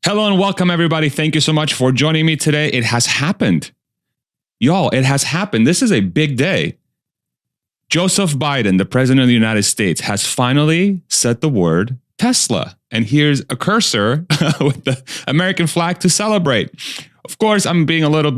Hello and welcome, everybody. Thank you so much for joining me today. It has happened. Y'all, it has happened. This is a big day. Joseph Biden, the president of the United States, has finally said the word Tesla. And here's a cursor with the American flag to celebrate. Of course, I'm being a little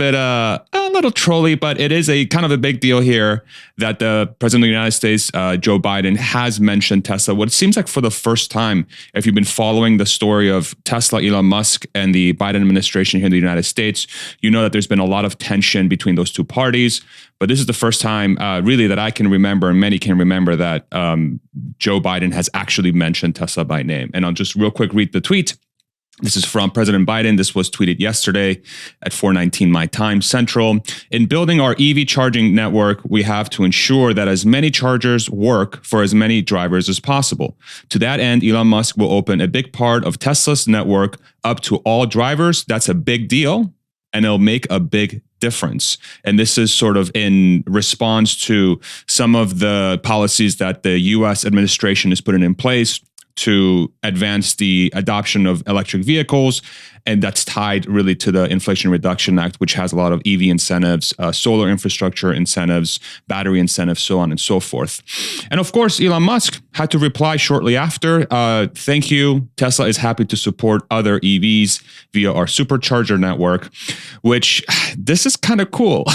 trolly, but it is a kind of a big deal here that the president of the United States, Joe Biden, has mentioned Tesla. What seems like for the first time, if you've been following the story of Tesla, Elon Musk, and the Biden administration here in the United States, you know that there's been a lot of tension between those two parties. But this is the first time, really, that I can remember, and many can remember, that Joe Biden has actually mentioned Tesla by name. And I'll just real quick read the tweet. This is from President Biden. This was tweeted yesterday at 4:19 my time Central. In building our EV charging network, we have to ensure that as many chargers work for as many drivers as possible. To that end, Elon Musk will open a big part of Tesla's network up to all drivers. That's a big deal, and it'll make a big difference. And this is sort of in response to some of the policies that the U.S. administration is putting in place to advance the adoption of electric vehicles. And that's tied really to the Inflation Reduction Act, which has a lot of EV incentives, solar infrastructure incentives, battery incentives, so on and so forth. And of course, Elon Musk had to reply shortly after. Thank you. Tesla is happy to support other EVs via our supercharger network, which this is kind of cool.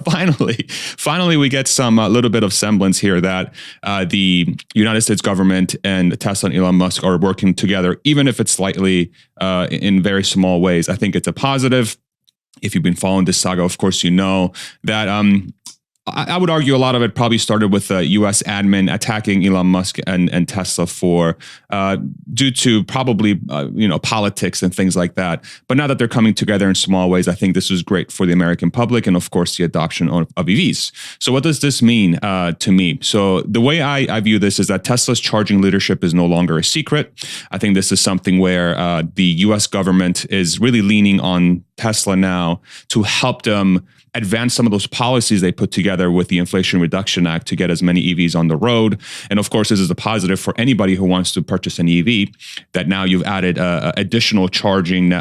Finally, we get some little bit of semblance here that the United States government and Tesla and Elon Musk are working together, even if it's slightly in very small ways. I think it's a positive. If you've been following this saga, of course, you know that I would argue a lot of it probably started with the U.S. admin attacking Elon Musk and Tesla for due to probably politics and things like that. But now that they're coming together in small ways, I think this is great for the American public and, of course, the adoption of EVs. So what does this mean to me? So the way I view this is that Tesla's charging leadership is no longer a secret. I think this is something where the U.S. government is really leaning on Tesla now to help them advance some of those policies they put together with the Inflation Reduction Act to get as many EVs on the road. And of course, this is a positive for anybody who wants to purchase an EV, that now you've added additional charging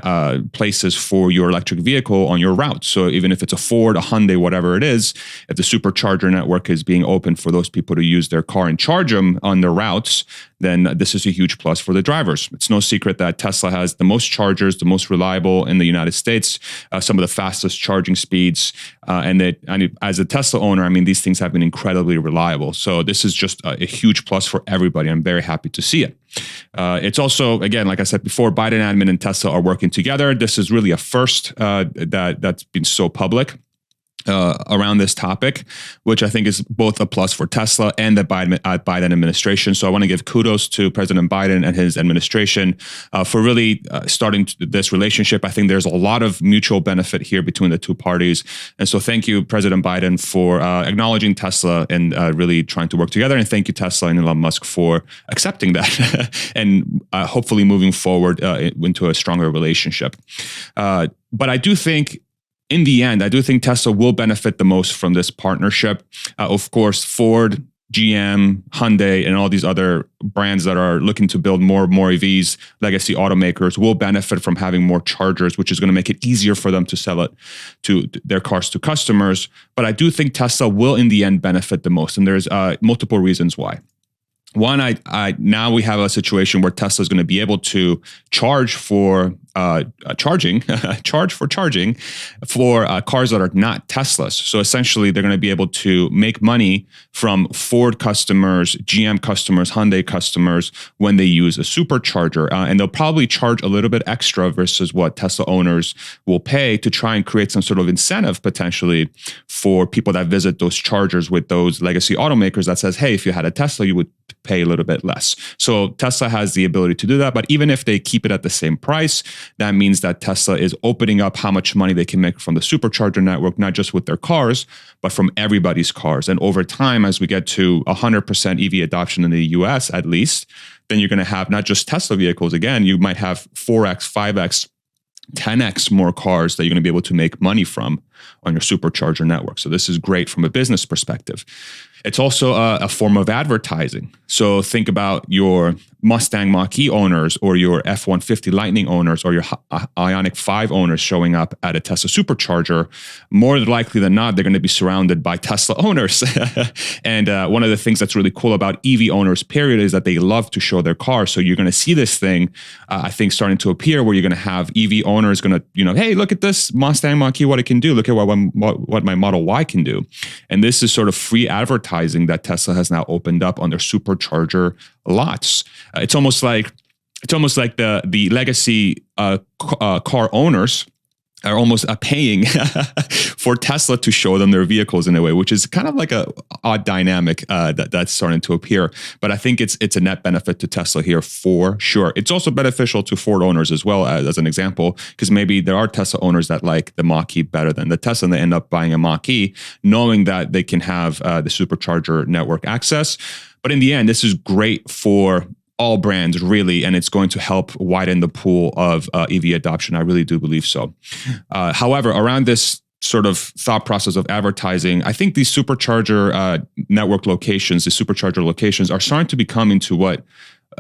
places for your electric vehicle on your route. So even if it's a Ford, a Hyundai, whatever it is, if the supercharger network is being open for those people to use their car and charge them on their routes, then this is a huge plus for the drivers. It's no secret that Tesla has the most chargers, the most reliable in the United States, some of the fastest charging speeds. And as a Tesla owner, I mean, these things have been incredibly reliable. So this is just a huge plus for everybody. I'm very happy to see it. It's also, again, like I said before, Biden admin and Tesla are working together. This is really a first that's been so public around this topic, which I think is both a plus for Tesla and the Biden administration. So I want to give kudos to President Biden and his administration for really starting this relationship. I think there's a lot of mutual benefit here between the two parties. And so thank you, President Biden, for acknowledging Tesla and really trying to work together. And thank you, Tesla and Elon Musk, for accepting that and hopefully moving forward into a stronger relationship. But I do think, in the end, I do think Tesla will benefit the most from this partnership. Of course, Ford, GM, Hyundai, and all these other brands that are looking to build more EVs, legacy automakers, will benefit from having more chargers, which is going to make it easier for them to sell it to their cars to customers. But I do think Tesla will, in the end, benefit the most. And there's multiple reasons why. One, now we have a situation where Tesla is going to be able to charge for charging for cars that are not Teslas. So essentially, they're going to be able to make money from Ford customers, GM customers, Hyundai customers when they use a supercharger. And they'll probably charge a little bit extra versus what Tesla owners will pay to try and create some sort of incentive potentially for people that visit those chargers with those legacy automakers that says, hey, if you had a Tesla, you would pay a little bit less. So Tesla has the ability to do that. But even if they keep it at the same price, that means that Tesla is opening up how much money they can make from the supercharger network, not just with their cars, but from everybody's cars. And over time, as we get to 100% EV adoption in the US, at least, then you're going to have not just Tesla vehicles. Again, you might have 4x, 5x, 10x more cars that you're going to be able to make money from on your supercharger network. So this is great from a business perspective. It's also a form of advertising. So think about your Mustang Mach-E owners or your F-150 Lightning owners or your Ioniq 5 owners showing up at a Tesla supercharger. More likely than not, they're going to be surrounded by Tesla owners. And one of the things that's really cool about EV owners, period, is that they love to show their cars. So you're going to see this thing, I think, starting to appear where you're going to have EV owners going to, hey, look at this Mustang Mach-E, what it can do. Look at what my Model Y can do. And this is sort of free advertising that Tesla has now opened up on their supercharger lots. It's almost like the legacy car owners are almost paying for Tesla to show them their vehicles in a way, which is kind of like a odd dynamic that's starting to appear. But I think it's a net benefit to Tesla here for sure. It's also beneficial to Ford owners as well, as an example, because maybe there are Tesla owners that like the Mach-E better than the Tesla, and they end up buying a Mach-E, knowing that they can have the supercharger network access. But in the end, this is great for all brands, really, and it's going to help widen the pool of EV adoption. I really do believe so. However, around this sort of thought process of advertising, I think these supercharger network locations, the supercharger locations, are starting to become into what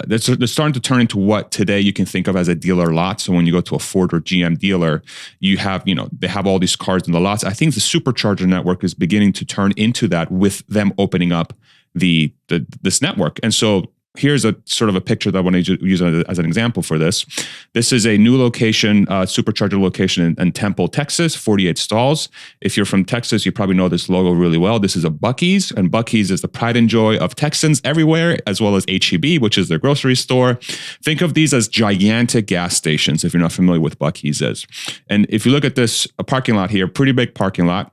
they're starting to turn into what today you can think of as a dealer lot. So when you go to a Ford or GM dealer, you have, they have all these cars in the lots. I think the supercharger network is beginning to turn into that with them opening up this network. And so here's a sort of a picture that I want to use as an example for this. This is a new location, supercharger location in Temple, Texas, 48 stalls. If you're from Texas, you probably know this logo really well. This is a Bucky's, and Bucky's is the pride and joy of Texans everywhere, as well as H-E-B, which is their grocery store. Think of these as gigantic gas stations, if you're not familiar with Bucky's is. And if you look at this parking lot here, pretty big parking lot.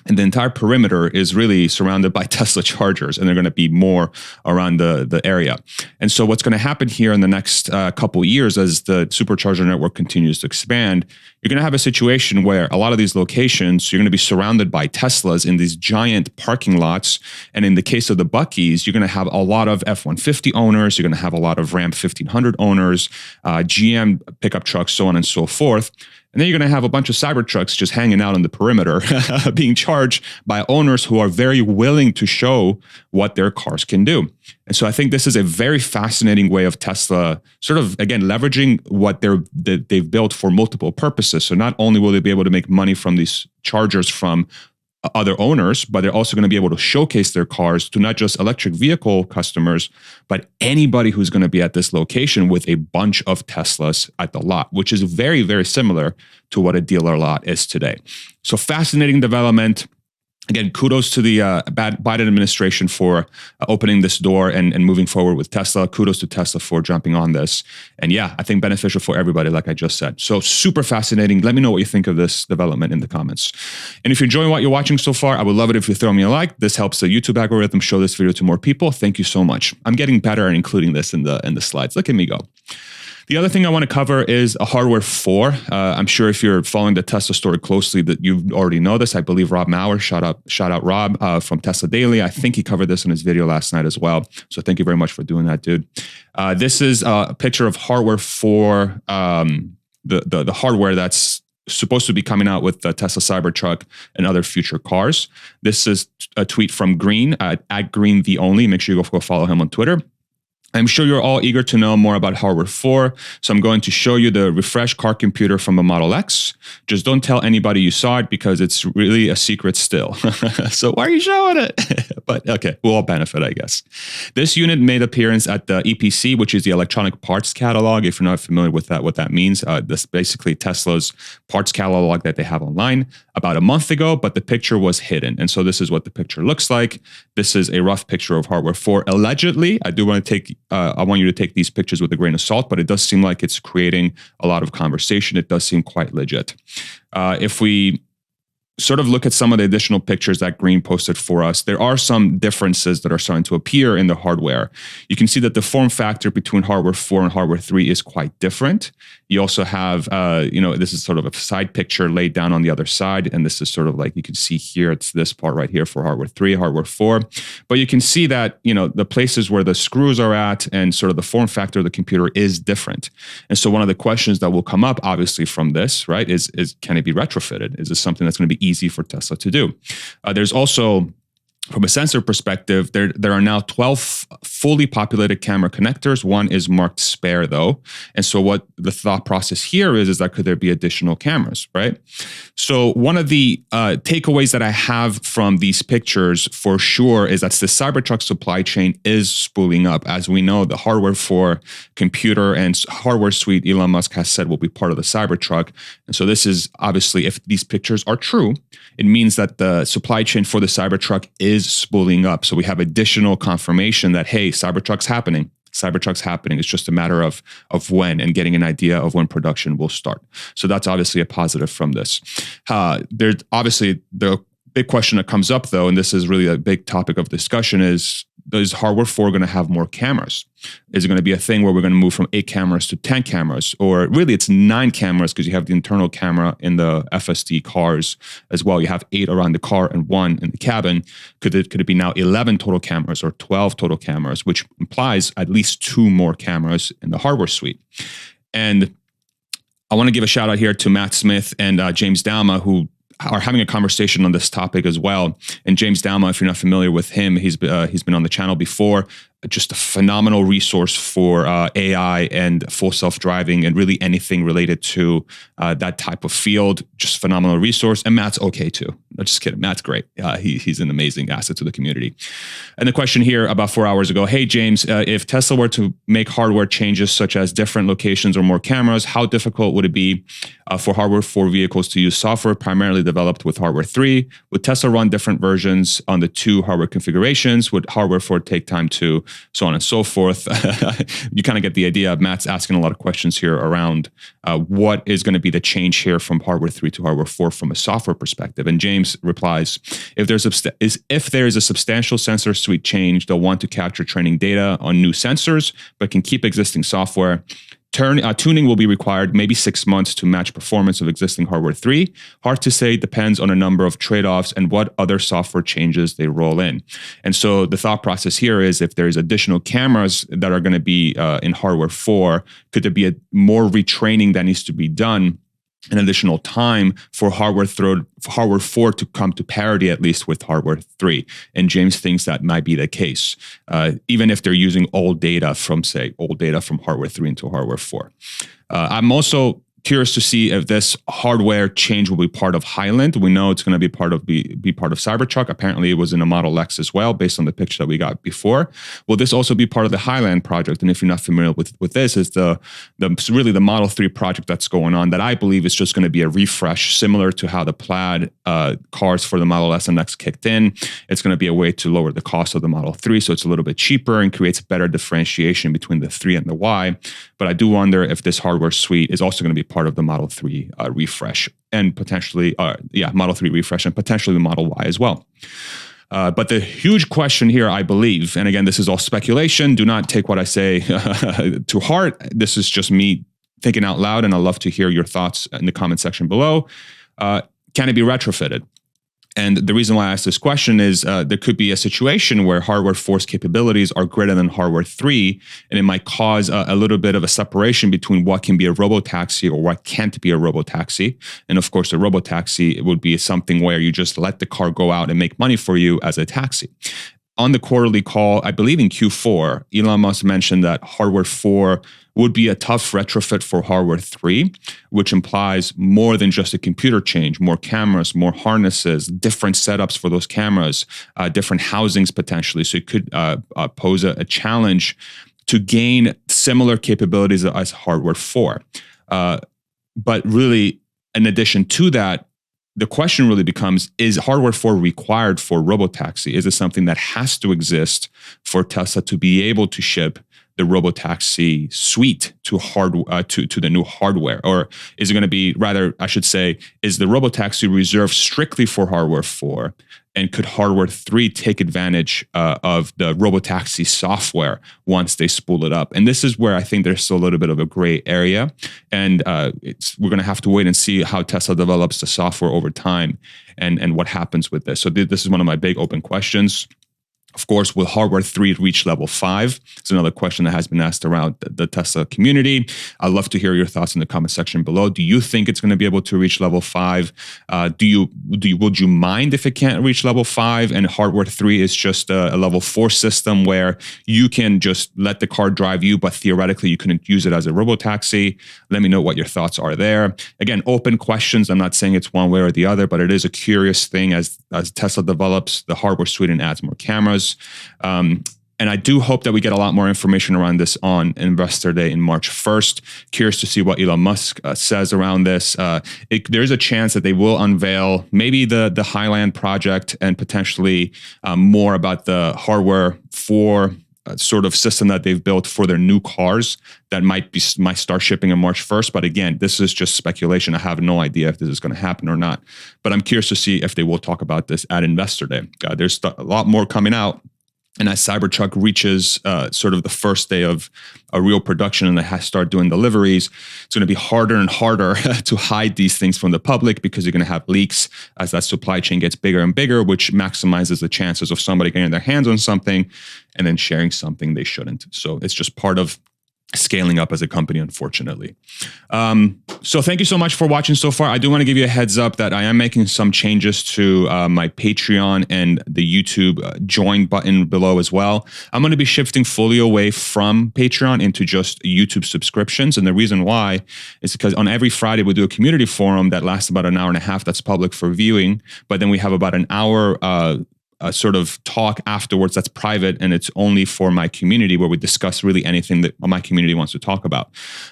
And the entire perimeter is really surrounded by Tesla chargers, and they're going to be more around the area. And so what's going to happen here in the next couple of years as the supercharger network continues to expand, you're going to have a situation where a lot of these locations, you're going to be surrounded by Teslas in these giant parking lots. And in the case of the Bucky's, you're going to have a lot of F-150 owners. You're going to have a lot of Ram 1500 owners, GM pickup trucks, so on and so forth. And then you're going to have a bunch of Cybertrucks just hanging out on the perimeter being charged by owners who are very willing to show what their cars can do. And so I think this is a very fascinating way of Tesla sort of, again, leveraging what they've built for multiple purposes. So not only will they be able to make money from these chargers from other owners, but they're also going to be able to showcase their cars to not just electric vehicle customers, but anybody who's going to be at this location with a bunch of Teslas at the lot, which is very, very similar to what a dealer lot is today. So fascinating development. Again, kudos to the Biden administration for opening this door and moving forward with Tesla. Kudos to Tesla for jumping on this. And yeah, I think beneficial for everybody, like I just said. So super fascinating. Let me know what you think of this development in the comments. And if you're enjoying what you're watching so far, I would love it if you throw me a like. This helps the YouTube algorithm show this video to more people. Thank you so much. I'm getting better at including this in the slides. Look at me go. The other thing I want to cover is a hardware 4. I'm sure if you're following the Tesla story closely that you already know this. I believe Rob Maurer, shout out Rob from Tesla Daily. I think he covered this in his video last night as well. So thank you very much for doing that, dude. This is a picture of hardware 4, the hardware that's supposed to be coming out with the Tesla Cybertruck and other future cars. This is a tweet from Green, at Green the Only. Make sure you go follow him on Twitter. I'm sure you're all eager to know more about hardware 4, so I'm going to show you the refreshed car computer from a Model X. Just don't tell anybody you saw it because it's really a secret still. So why are you showing it? But okay, we'll all benefit, I guess. This unit made appearance at the EPC, which is the electronic parts catalog. If you're not familiar with that, what that means, this basically Tesla's parts catalog that they have online about a month ago, but the picture was hidden. And so this is what the picture looks like. This is a rough picture of hardware 4. Allegedly, I want you to take these pictures with a grain of salt, but it does seem like it's creating a lot of conversation. It does seem quite legit. If we sort of look at some of the additional pictures that Green posted for us, there are some differences that are starting to appear in the hardware. You can see that the form factor between hardware 4 and hardware 3 is quite different. You also have, this is sort of a side picture laid down on the other side. And this is sort of like, you can see here, it's this part right here for hardware 3, hardware 4. But you can see that, the places where the screws are at and sort of the form factor of the computer is different. And so one of the questions that will come up, obviously, from this, right, is can it be retrofitted? Is this something that's going to be easy for Tesla to do. There's also, from a sensor perspective, there are now 12 fully populated camera connectors. One is marked spare, though. And so what the thought process here is that could there be additional cameras, right? So one of the takeaways that I have from these pictures for sure is that the Cybertruck supply chain is spooling up. As we know, the hardware for computer and hardware suite Elon Musk has said will be part of the Cybertruck. And so this is obviously, if these pictures are true, it means that the supply chain for the Cybertruck is spooling up. So we have additional confirmation that, hey, Cybertruck's happening. Cybertruck's happening. It's just a matter of when and getting an idea of when production will start. So that's obviously a positive from this. There's obviously the big question that comes up, though, and this is really a big topic of discussion, is hardware 4 going to have more cameras? Is it going to be a thing where we're going to move from 8 cameras to 10 cameras? Or really it's 9 cameras because you have the internal camera in the FSD cars as well. You have 8 around the car and 1 in the cabin. Could it be now 11 total cameras or 12 total cameras, which implies at least 2 more cameras in the hardware suite? And I want to give a shout out here to Matt Smith and James Dalma, who are having a conversation on this topic as well. And James Dalma, if you're not familiar with him, he's been on the channel before. Just a phenomenal resource for AI and full self-driving and really anything related to that type of field. Just phenomenal resource. And Matt's okay too. No, just kidding. Matt's great. He's an amazing asset to the community. And the question here about 4 hours ago, hey, James, if Tesla were to make hardware changes such as different locations or more cameras, how difficult would it be for hardware 4 vehicles to use software primarily developed with hardware 3? Would Tesla run different versions on the 2 hardware configurations? Would hardware 4 take time to, so on and so forth? You kind of get the idea. Matt's asking a lot of questions here around what is going to be the change here from hardware 3 to hardware 4 from a software perspective. And James replies, if there is a substantial sensor suite change, they'll want to capture training data on new sensors, but can keep existing software. Tuning will be required, maybe 6 months to match performance of existing hardware 3. Hard to say, depends on a number of trade-offs and what other software changes they roll in. And so the thought process here is if there's additional cameras that are going to be in hardware 4, could there be more retraining that needs to be done? An additional time for hardware 4 to come to parity, at least with hardware 3. And James thinks that might be the case, even if they're using old data from hardware 3 into hardware 4. I'm also curious to see if this hardware change will be part of Highland. We know it's going to be part of Cybertruck. Apparently, it was in a Model X as well, based on the picture that we got before. Will this also be part of the Highland project? And if you're not familiar with this, is really the Model 3 project that's going on that I believe is just going to be a refresh, similar to how the Plaid cars for the Model S and X kicked in. It's going to be a way to lower the cost of the Model 3, so it's a little bit cheaper and creates better differentiation between the 3 and the Y. But I do wonder if this hardware suite is also going to be part of the Model 3 refresh and potentially, Model 3 refresh and potentially the Model Y as well. But the huge question here, I believe, and again, this is all speculation. Do not take what I say to heart. This is just me thinking out loud, and I'd love to hear your thoughts in the comment section below. Can it be retrofitted? And the reason why I asked this question is there could be a situation where hardware 4's capabilities are greater than hardware 3, and it might cause a little bit of a separation between what can be a robotaxi or what can't be a robotaxi. And of course, a robotaxi would be something where you just let the car go out and make money for you as a taxi. On the quarterly call, I believe in Q4, Elon Musk mentioned that hardware 4 would be a tough retrofit for hardware 3, which implies more than just a computer change, more cameras, more harnesses, different setups for those cameras, different housings potentially. So it could pose a challenge to gain similar capabilities as hardware 4. But really, in addition to that, the question really becomes, is hardware 4 required for robotaxi? Is it something that has to exist for Tesla to be able to ship the robotaxi suite to the new hardware? Or is it going to be, rather, I should say, is the robotaxi reserved strictly for hardware 4? And could hardware 3 take advantage of the robotaxi software once they spool it up? And this is where I think there's still a little bit of a gray area. And we're going to have to wait and see how Tesla develops the software over time and what happens with this. So this is one of my big open questions. Of course, will hardware 3 reach level 5? It's another question that has been asked around the Tesla community. I'd love to hear your thoughts in the comment section below. Do you think it's going to be able to reach level 5? Would you mind if it can't reach level 5 and hardware 3 is just a level 4 system where you can just let the car drive you, but theoretically you couldn't use it as a robotaxi? Let me know what your thoughts are there. Again, open questions. I'm not saying it's one way or the other, but it is a curious thing as Tesla develops the hardware suite and adds more cameras. And I do hope that we get a lot more information around this on Investor Day in March 1st. Curious to see what Elon Musk says around this. There's a chance that they will unveil maybe the Highland project and potentially more about the hardware for sort of system that they've built for their new cars that might start shipping on March 1st. But again, this is just speculation. I have no idea if this is going to happen or not. But I'm curious to see if they will talk about this at Investor Day. There's a lot more coming out. And as Cybertruck reaches sort of the first day of a real production and they start doing deliveries, it's going to be harder and harder to hide these things from the public because you're going to have leaks as that supply chain gets bigger and bigger, which maximizes the chances of somebody getting their hands on something and then sharing something they shouldn't. So it's just part of scaling up as a company, unfortunately. So thank you so much for watching so far. I do want to give you a heads up that I am making some changes to my Patreon and the YouTube join button below as well. I'm going to be shifting fully away from Patreon into just YouTube subscriptions. And the reason why is because on every Friday, we do a community forum that lasts about an hour and a half that's public for viewing. But then we have about an hour sort of talk afterwards that's private and it's only for my community where we discuss really anything that my community wants to talk about.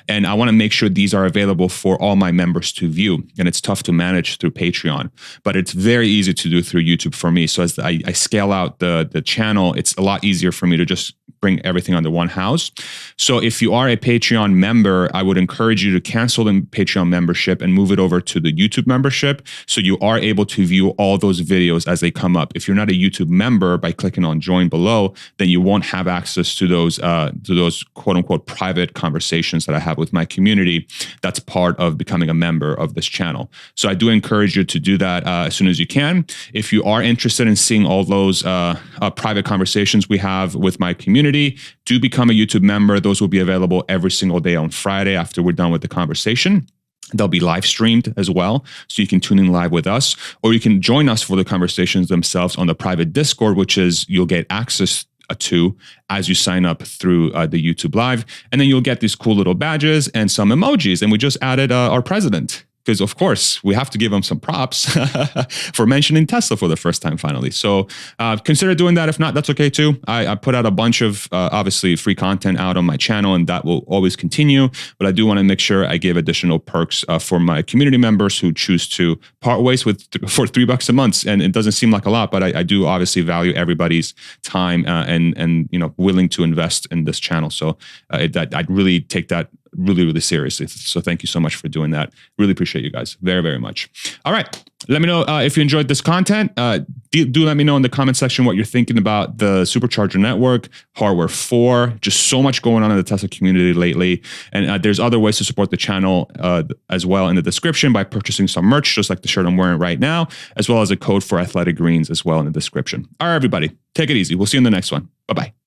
And I want to make sure these are available for all my members to view. And it's tough to manage through Patreon, but it's very easy to do through YouTube for me. So as I scale out the channel, it's a lot easier for me to just bring everything under one house. So if you are a Patreon member, I would encourage you to cancel the Patreon membership and move it over to the YouTube membership so you are able to view all those videos as they come up. If you're not a YouTube member, by clicking on join below, then you won't have access to those quote unquote private conversations that I have with my community. That's part of becoming a member of this channel. So I do encourage you to do that as soon as you can. If you are interested in seeing all those private conversations we have with my community, do become a YouTube member. Those will be available every single day on Friday after we're done with the conversation. They'll be live streamed as well, so you can tune in live with us, or you can join us for the conversations themselves on the private Discord, which is you'll get access to as you sign up through the YouTube Live. And then you'll get these cool little badges and some emojis. And we just added our president, because of course we have to give him some props for mentioning Tesla for the first time finally. So consider doing that. If not, that's okay too. I put out a bunch of obviously free content out on my channel, and that will always continue. But I do want to make sure I give additional perks for my community members who choose to part ways for $3 a month. And it doesn't seem like a lot, but I do obviously value everybody's time and willing to invest in this channel. So I'd really take that really seriously. So thank you so much for doing that. Really appreciate you guys very, very much. All right. Let me know if you enjoyed this content. Do let me know in the comment section what you're thinking about the Supercharger network, hardware 4, just so much going on in the Tesla community lately. And there's other ways to support the channel as well in the description by purchasing some merch, just like the shirt I'm wearing right now, as well as a code for Athletic Greens as well in the description. All right, everybody, take it easy. We'll see you in the next one. Bye-bye.